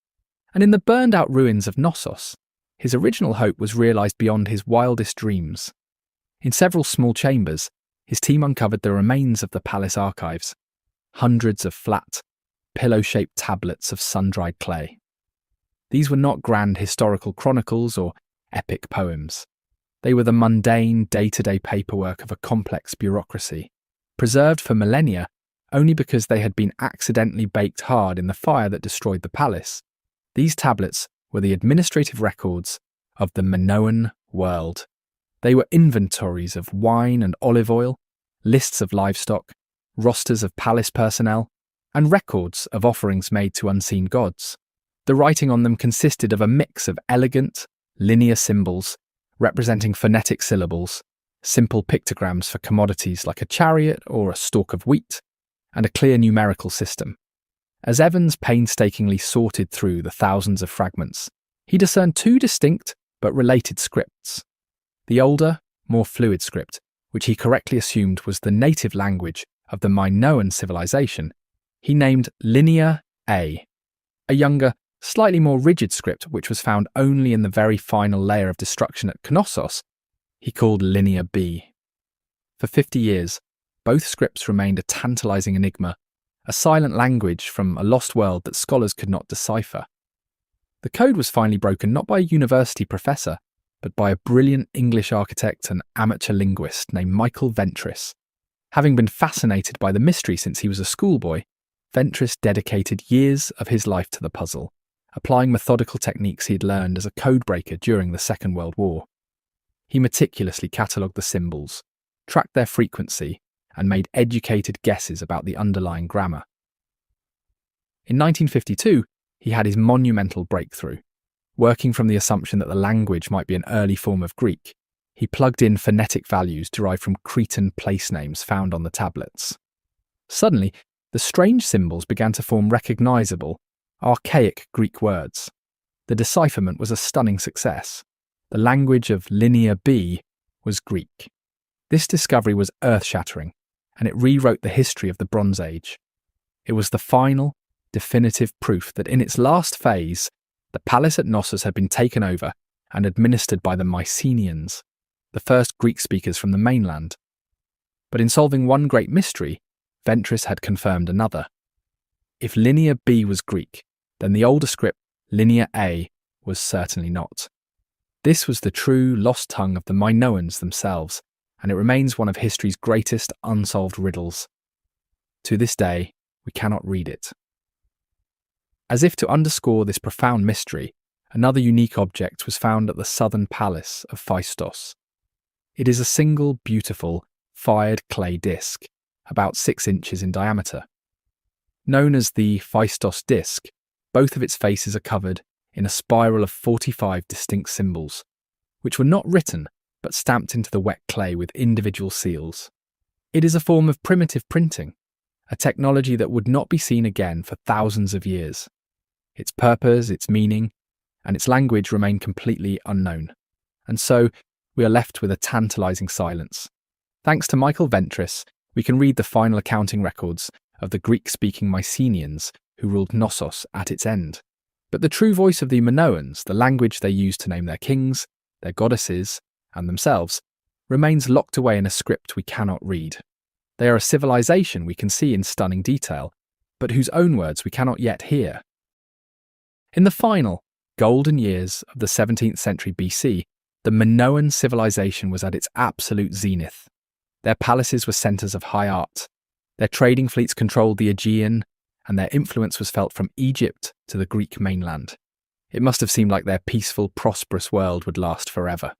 And in the burned-out ruins of Knossos, his original hope was realised beyond his wildest dreams. In several small chambers, his team uncovered the remains of the palace archives, hundreds of flat, pillow-shaped tablets of sun-dried clay. These were not grand historical chronicles or epic poems. They were the mundane, day-to-day paperwork of a complex bureaucracy, preserved for millennia only because they had been accidentally baked hard in the fire that destroyed the palace. These tablets were the administrative records of the Minoan world. They were inventories of wine and olive oil, lists of livestock, rosters of palace personnel, and records of offerings made to unseen gods. The writing on them consisted of a mix of elegant, linear symbols representing phonetic syllables, simple pictograms for commodities like a chariot or a stalk of wheat, and a clear numerical system. As Evans painstakingly sorted through the thousands of fragments, he discerned two distinct but related scripts. The older, more fluid script, which he correctly assumed was the native language of the Minoan civilization, he named Linear A. A younger, slightly more rigid script which was found only in the very final layer of destruction at Knossos, he called Linear B. For 50 years, both scripts remained a tantalizing enigma, a silent language from a lost world that scholars could not decipher. The code was finally broken not by a university professor, but by a brilliant English architect and amateur linguist named Michael Ventris. Having been fascinated by the mystery since he was a schoolboy, Ventris dedicated years of his life to the puzzle, applying methodical techniques he had learned as a codebreaker during the Second World War. He meticulously catalogued the symbols, tracked their frequency, and made educated guesses about the underlying grammar. In 1952, he had his monumental breakthrough. Working from the assumption that the language might be an early form of Greek, he plugged in phonetic values derived from Cretan place names found on the tablets. Suddenly, the strange symbols began to form recognizable, archaic Greek words. The decipherment was a stunning success. The language of Linear B was Greek. This discovery was earth-shattering, and it rewrote the history of the Bronze Age. It was the final, definitive proof that in its last phase, the palace at Knossos had been taken over and administered by the Mycenaeans, the first Greek speakers from the mainland. But in solving one great mystery, Ventris had confirmed another. If Linear B was Greek, then the older script, Linear A, was certainly not. This was the true lost tongue of the Minoans themselves, and it remains one of history's greatest unsolved riddles. To this day, we cannot read it. As if to underscore this profound mystery, another unique object was found at the southern palace of Phaistos. It is a single, beautiful, fired clay disc, about 6 inches in diameter. Known as the Phaistos disc, both of its faces are covered in a spiral of 45 distinct symbols, which were not written but stamped into the wet clay with individual seals. It is a form of primitive printing, a technology that would not be seen again for thousands of years. Its purpose, its meaning, and its language remain completely unknown, and so we are left with a tantalizing silence. Thanks to Michael Ventris, we can read the final accounting records of the Greek-speaking Mycenaeans who ruled Knossos at its end. But the true voice of the Minoans, the language they used to name their kings, their goddesses, and themselves, remains locked away in a script we cannot read. They are a civilization we can see in stunning detail, but whose own words we cannot yet hear. In the final, golden years of the 17th century BC, the Minoan civilization was at its absolute zenith. Their palaces were centres of high art. Their trading fleets controlled the Aegean, and their influence was felt from Egypt to the Greek mainland. It must have seemed like their peaceful, prosperous world would last forever.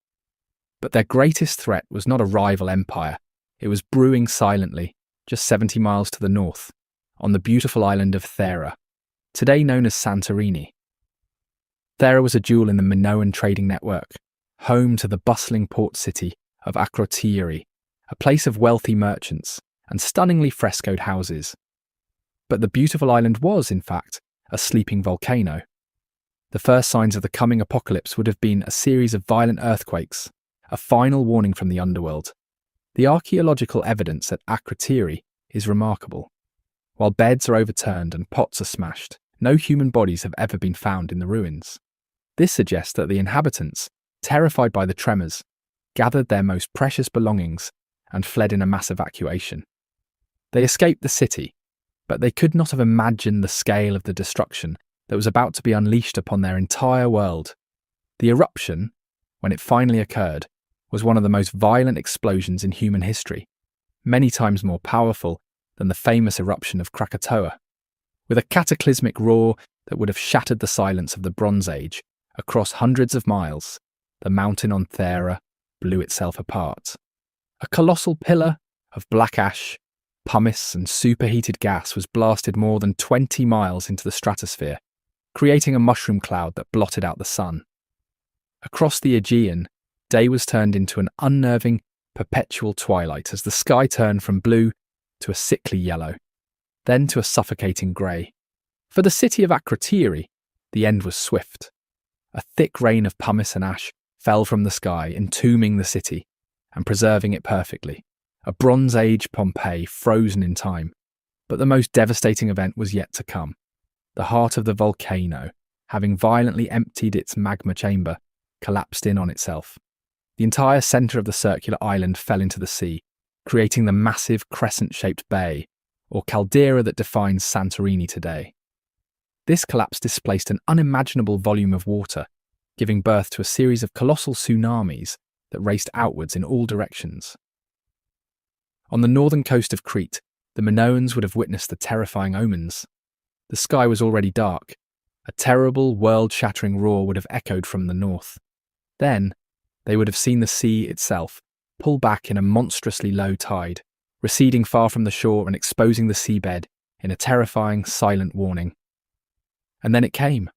But their greatest threat was not a rival empire. It was brewing silently, just 70 miles to the north, on the beautiful island of Thera, today known as Santorini. Thera was a jewel in the Minoan trading network, home to the bustling port city of Akrotiri, a place of wealthy merchants and stunningly frescoed houses. But the beautiful island was, in fact, a sleeping volcano. The first signs of the coming apocalypse would have been a series of violent earthquakes, a final warning from the underworld. The archaeological evidence at Akrotiri is remarkable. While beds are overturned and pots are smashed, no human bodies have ever been found in the ruins. This suggests that the inhabitants, terrified by the tremors, gathered their most precious belongings and fled in a mass evacuation. They escaped the city, but they could not have imagined the scale of the destruction that was about to be unleashed upon their entire world. The eruption, when it finally occurred, was one of the most violent explosions in human history, many times more powerful than the famous eruption of Krakatoa. With a cataclysmic roar that would have shattered the silence of the Bronze Age, across hundreds of miles, the mountain on Thera blew itself apart. A colossal pillar of black ash, pumice and superheated gas was blasted more than 20 miles into the stratosphere, creating a mushroom cloud that blotted out the sun. Across the Aegean, day was turned into an unnerving, perpetual twilight as the sky turned from blue to a sickly yellow, then to a suffocating grey. For the city of Akrotiri, the end was swift. A thick rain of pumice and ash fell from the sky, entombing the city and preserving it perfectly. A Bronze Age Pompeii frozen in time. But the most devastating event was yet to come. The heart of the volcano, having violently emptied its magma chamber, collapsed in on itself. The entire centre of the circular island fell into the sea, creating the massive crescent-shaped bay, or caldera that defines Santorini today. This collapse displaced an unimaginable volume of water, giving birth to a series of colossal tsunamis that raced outwards in all directions. On the northern coast of Crete, the Minoans would have witnessed the terrifying omens. The sky was already dark. A terrible, world-shattering roar would have echoed from the north. Then, they would have seen the sea itself pull back in a monstrously low tide, receding far from the shore and exposing the seabed in a terrifying, silent warning. And then it came.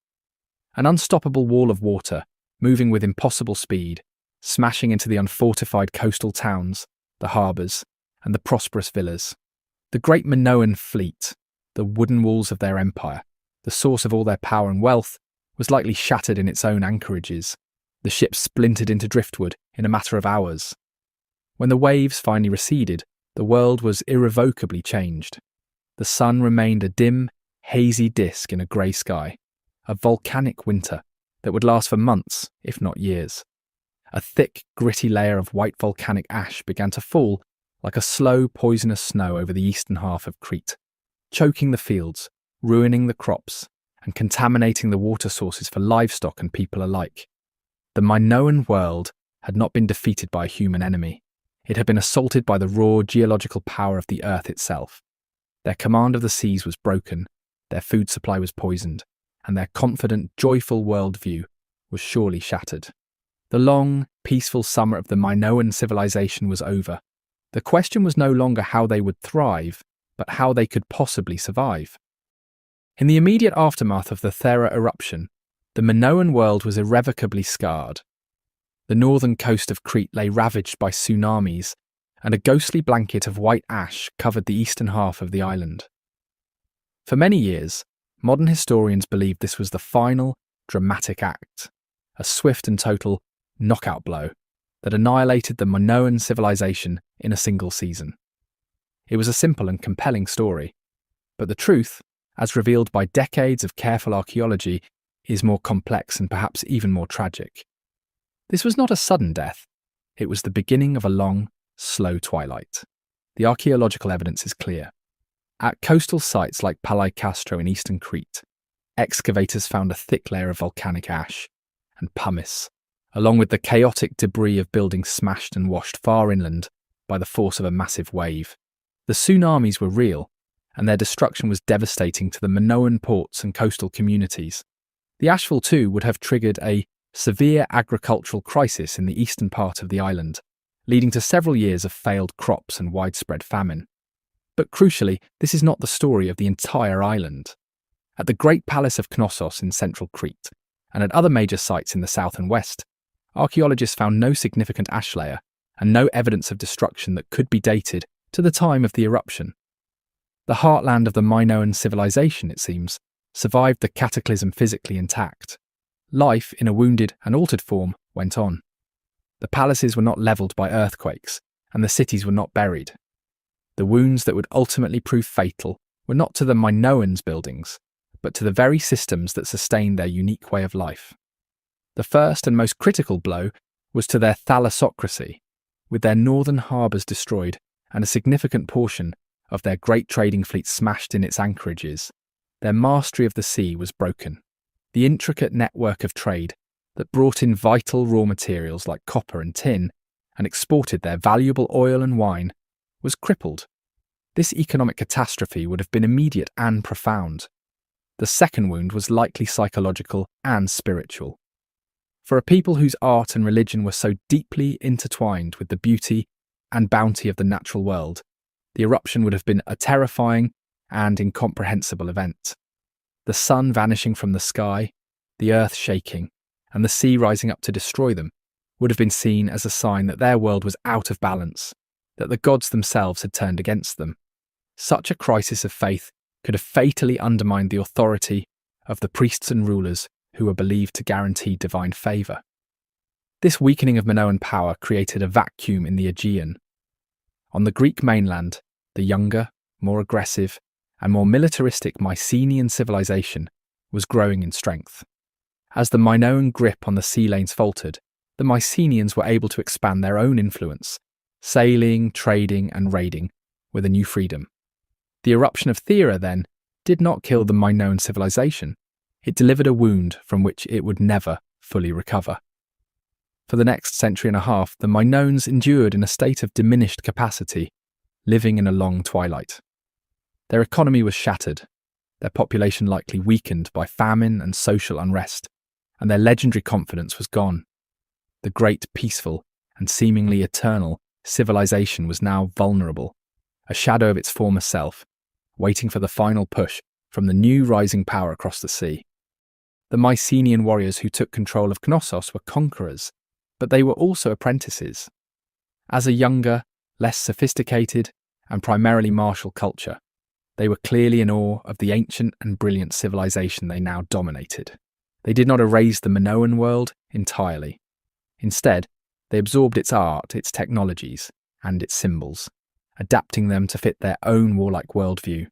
An unstoppable wall of water, moving with impossible speed, smashing into the unfortified coastal towns, the harbours, and the prosperous villas. The great Minoan fleet, the wooden walls of their empire, the source of all their power and wealth, was likely shattered in its own anchorages. The ships splintered into driftwood in a matter of hours. When the waves finally receded, the world was irrevocably changed. The sun remained a dim, hazy disk in a grey sky, a volcanic winter that would last for months, if not years. A thick, gritty layer of white volcanic ash began to fall like a slow, poisonous snow over the eastern half of Crete, choking the fields, ruining the crops, and contaminating the water sources for livestock and people alike. The Minoan world had not been defeated by a human enemy. It had been assaulted by the raw geological power of the earth itself. Their command of the seas was broken, their food supply was poisoned, and their confident, joyful worldview was surely shattered. The long, peaceful summer of the Minoan civilization was over. The question was no longer how they would thrive, but how they could possibly survive. In the immediate aftermath of the Thera eruption, the Minoan world was irrevocably scarred. The northern coast of Crete lay ravaged by tsunamis, and a ghostly blanket of white ash covered the eastern half of the island. For many years, modern historians believed this was the final, dramatic act, a swift and total knockout blow that annihilated the Minoan civilization in a single season. It was a simple and compelling story, but the truth, as revealed by decades of careful archaeology, is more complex and perhaps even more tragic. This was not a sudden death. It was the beginning of a long, slow twilight. The archaeological evidence is clear. At coastal sites like Pallaikastro in eastern Crete, excavators found a thick layer of volcanic ash and pumice, along with the chaotic debris of buildings smashed and washed far inland by the force of a massive wave. The tsunamis were real, and their destruction was devastating to the Minoan ports and coastal communities. The ashfall too would have triggered a severe agricultural crisis in the eastern part of the island, leading to several years of failed crops and widespread famine. But crucially, this is not the story of the entire island. At the Great Palace of Knossos in central Crete, and at other major sites in the south and west, archaeologists found no significant ash layer and no evidence of destruction that could be dated to the time of the eruption. The heartland of the Minoan civilization, it seems, survived the cataclysm physically intact. Life, in a wounded and altered form, went on. The palaces were not levelled by earthquakes, and the cities were not buried. The wounds that would ultimately prove fatal were not to the Minoans' buildings, but to the very systems that sustained their unique way of life. The first and most critical blow was to their thalassocracy, with their northern harbours destroyed and a significant portion of their great trading fleet smashed in its anchorages. Their mastery of the sea was broken. The intricate network of trade that brought in vital raw materials like copper and tin and exported their valuable oil and wine was crippled. This economic catastrophe would have been immediate and profound. The second wound was likely psychological and spiritual. For a people whose art and religion were so deeply intertwined with the beauty and bounty of the natural world, the eruption would have been a terrifying and incomprehensible event. The sun vanishing from the sky, the earth shaking, and the sea rising up to destroy them would have been seen as a sign that their world was out of balance, that the gods themselves had turned against them. Such a crisis of faith could have fatally undermined the authority of the priests and rulers who were believed to guarantee divine favour. This weakening of Minoan power created a vacuum in the Aegean. On the Greek mainland, the younger, more aggressive, and more militaristic Mycenaean civilization was growing in strength. As the Minoan grip on the sea lanes faltered, the Mycenaeans were able to expand their own influence, sailing, trading, and raiding with a new freedom. The eruption of Thera, then, did not kill the Minoan civilization. It delivered a wound from which it would never fully recover. For the next century and a half, the Minoans endured in a state of diminished capacity, living in a long twilight. Their economy was shattered, their population likely weakened by famine and social unrest, and their legendary confidence was gone. The great, peaceful, and seemingly eternal civilization was now vulnerable, a shadow of its former self, waiting for the final push from the new rising power across the sea. The Mycenaean warriors who took control of Knossos were conquerors, but they were also apprentices. As a younger, less sophisticated, and primarily martial culture, they were clearly in awe of the ancient and brilliant civilization they now dominated. They did not erase the Minoan world entirely. Instead, they absorbed its art, its technologies, and its symbols, adapting them to fit their own warlike worldview.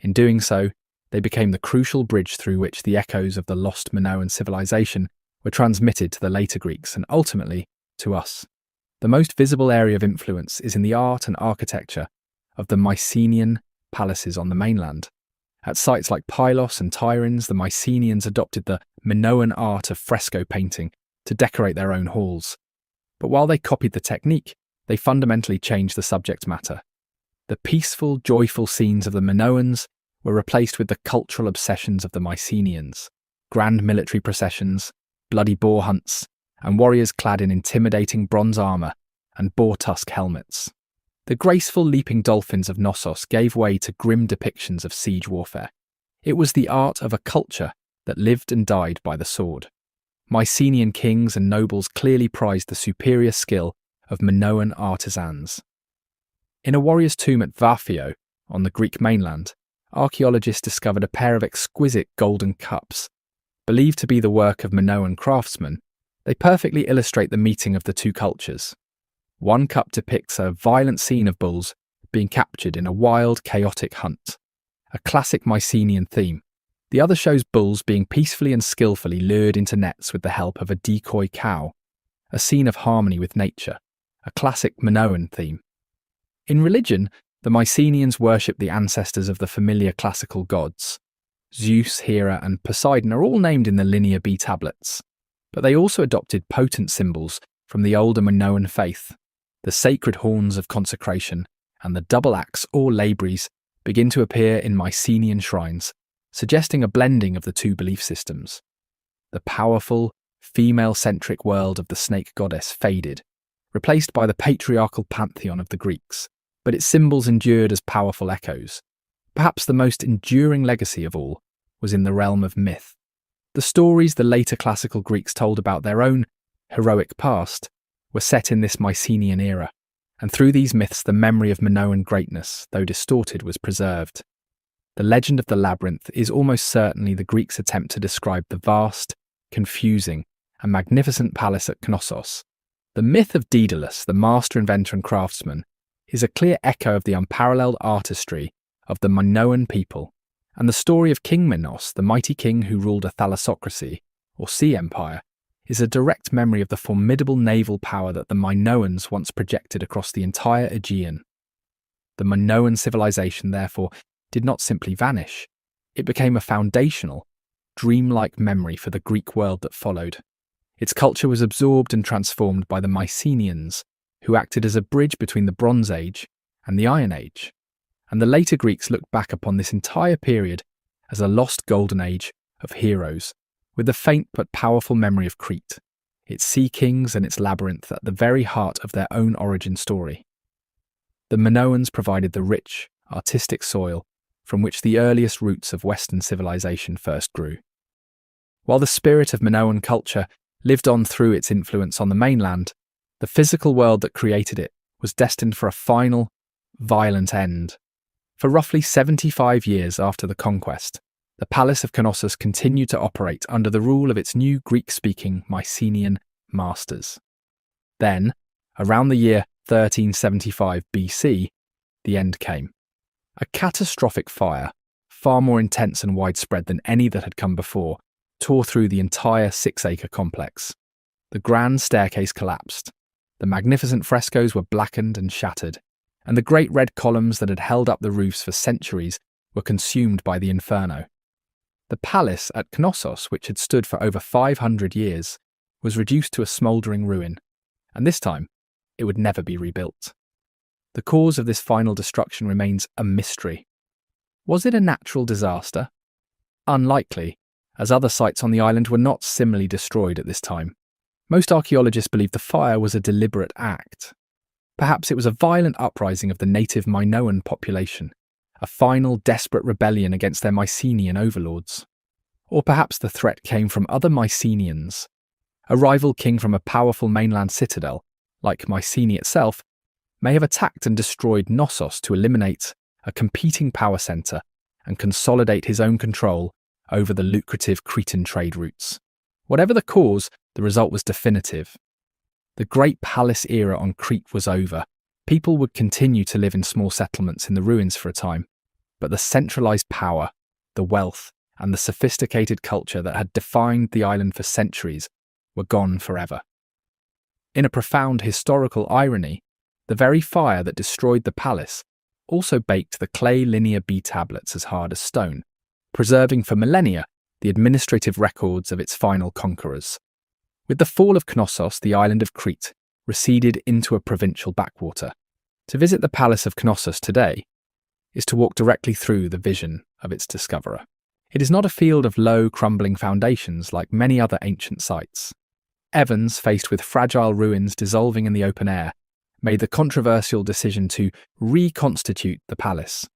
In doing so, they became the crucial bridge through which the echoes of the lost Minoan civilization were transmitted to the later Greeks and ultimately to us. The most visible area of influence is in the art and architecture of the Mycenaean palaces on the mainland. At sites like Pylos and Tiryns, the Mycenaeans adopted the Minoan art of fresco painting to decorate their own halls. But while they copied the technique, they fundamentally changed the subject matter. The peaceful, joyful scenes of the Minoans were replaced with the cultural obsessions of the Mycenaeans: grand military processions, bloody boar hunts, and warriors clad in intimidating bronze armour and boar-tusk helmets. The graceful leaping dolphins of Knossos gave way to grim depictions of siege warfare. It was the art of a culture that lived and died by the sword. Mycenaean kings and nobles clearly prized the superior skill of Minoan artisans. In a warrior's tomb at Vaphio, on the Greek mainland, archaeologists discovered a pair of exquisite golden cups. Believed to be the work of Minoan craftsmen, they perfectly illustrate the meeting of the two cultures. One cup depicts a violent scene of bulls being captured in a wild, chaotic hunt, a classic Mycenaean theme. The other shows bulls being peacefully and skillfully lured into nets with the help of a decoy cow, a scene of harmony with nature, a classic Minoan theme. In religion, the Mycenaeans worshipped the ancestors of the familiar classical gods. Zeus, Hera, and Poseidon are all named in the Linear B tablets, but they also adopted potent symbols from the older Minoan faith. The sacred horns of consecration and the double axe or labrys begin to appear in Mycenaean shrines, suggesting a blending of the two belief systems. The powerful, female-centric world of the snake goddess faded, replaced by the patriarchal pantheon of the Greeks, but its symbols endured as powerful echoes. Perhaps the most enduring legacy of all was in the realm of myth. The stories the later classical Greeks told about their own heroic past were set in this Mycenaean era, and through these myths the memory of Minoan greatness, though distorted, was preserved. The legend of the labyrinth is almost certainly the Greeks' attempt to describe the vast, confusing, and magnificent palace at Knossos. The myth of Daedalus, the master inventor and craftsman, is a clear echo of the unparalleled artistry of the Minoan people, and the story of King Minos, the mighty king who ruled a thalassocracy, or sea empire, is a direct memory of the formidable naval power that the Minoans once projected across the entire Aegean. The Minoan civilization, therefore, did not simply vanish. It became a foundational, dreamlike memory for the Greek world that followed. Its culture was absorbed and transformed by the Mycenaeans, who acted as a bridge between the Bronze Age and the Iron Age. And the later Greeks looked back upon this entire period as a lost golden age of heroes, with the faint but powerful memory of Crete, its sea kings and its labyrinth at the very heart of their own origin story. The Minoans provided the rich, artistic soil from which the earliest roots of Western civilization first grew. While the spirit of Minoan culture lived on through its influence on the mainland, the physical world that created it was destined for a final, violent end. For roughly 75 years after the conquest, the Palace of Knossos continued to operate under the rule of its new Greek-speaking Mycenaean masters. Then, around the year 1375 BC, the end came. A catastrophic fire, far more intense and widespread than any that had come before, tore through the entire 6-acre complex. The grand staircase collapsed. The magnificent frescoes were blackened and shattered, and the great red columns that had held up the roofs for centuries were consumed by the inferno. The palace at Knossos, which had stood for over 500 years, was reduced to a smouldering ruin, and this time it would never be rebuilt. The cause of this final destruction remains a mystery. Was it a natural disaster? Unlikely, as other sites on the island were not similarly destroyed at this time. Most archaeologists believe the fire was a deliberate act. Perhaps it was a violent uprising of the native Minoan population, a final desperate rebellion against their Mycenaean overlords. Or perhaps the threat came from other Mycenaeans. A rival king from a powerful mainland citadel, like Mycenae itself, may have attacked and destroyed Knossos to eliminate a competing power centre and consolidate his own control over the lucrative Cretan trade routes. Whatever the cause, the result was definitive. The great palace era on Crete was over. People would continue to live in small settlements in the ruins for a time, but the centralised power, the wealth, and the sophisticated culture that had defined the island for centuries were gone forever. In a profound historical irony, the very fire that destroyed the palace also baked the clay Linear B tablets as hard as stone, preserving for millennia the administrative records of its final conquerors. With the fall of Knossos, the island of Crete receded into a provincial backwater. To visit the Palace of Knossos today is to walk directly through the vision of its discoverer. It is not a field of low, crumbling foundations like many other ancient sites. Evans, faced with fragile ruins dissolving in the open air, made the controversial decision to reconstitute the palace.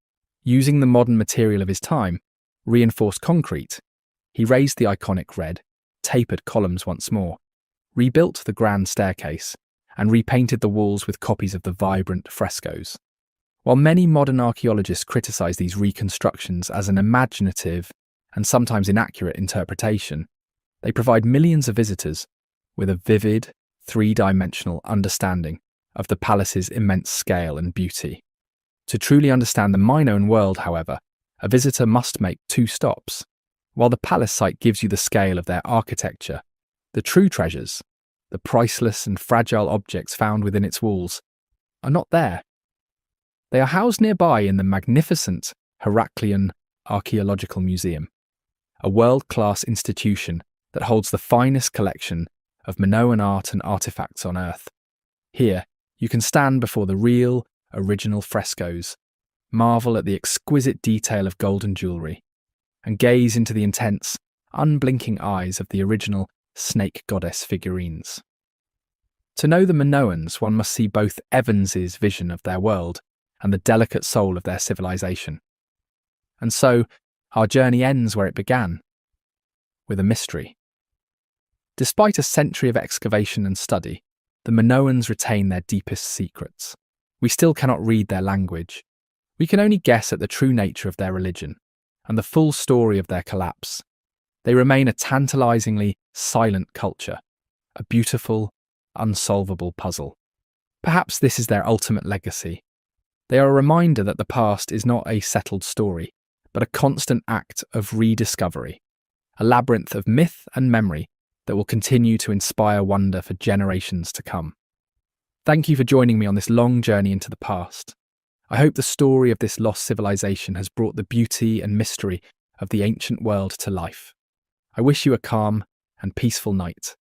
Using the modern material of his time, reinforced concrete, he raised the iconic red, tapered columns once more, rebuilt the grand staircase, and repainted the walls with copies of the vibrant frescoes. While many modern archaeologists criticise these reconstructions as an imaginative and sometimes inaccurate interpretation, they provide millions of visitors with a vivid, three-dimensional understanding of the palace's immense scale and beauty. To truly understand the Minoan world, however, a visitor must make 2 stops. While the palace site gives you the scale of their architecture, the true treasures, the priceless and fragile objects found within its walls, are not there. They are housed nearby in the magnificent Heraklion Archaeological Museum, a world-class institution that holds the finest collection of Minoan art and artifacts on Earth. Here, you can stand before the real, original frescoes, marvel at the exquisite detail of golden jewellery, and gaze into the intense, unblinking eyes of the original snake goddess figurines. To know the Minoans, one must see both Evans's vision of their world and the delicate soul of their civilization. And so, our journey ends where it began, with a mystery. Despite a century of excavation and study, the Minoans retain their deepest secrets. We still cannot read their language. We can only guess at the true nature of their religion and the full story of their collapse. They remain a tantalizingly silent culture, a beautiful, unsolvable puzzle. Perhaps this is their ultimate legacy. They are a reminder that the past is not a settled story, but a constant act of rediscovery, a labyrinth of myth and memory that will continue to inspire wonder for generations to come. Thank you for joining me on this long journey into the past. I hope the story of this lost civilization has brought the beauty and mystery of the ancient world to life. I wish you a calm and peaceful night,